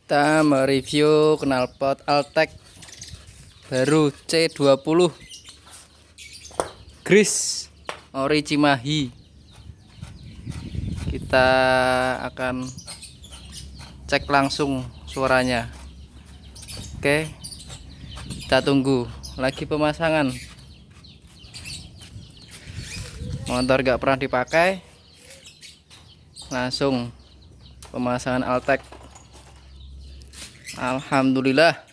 Kita mereview knalpot Altec baru C20 Gris ori Cimahi. Kita akan cek langsung suaranya. Oke, kita tunggu. Lagi pemasangan. Motor gak pernah dipakai, langsung pemasangan Altec. Alhamdulillah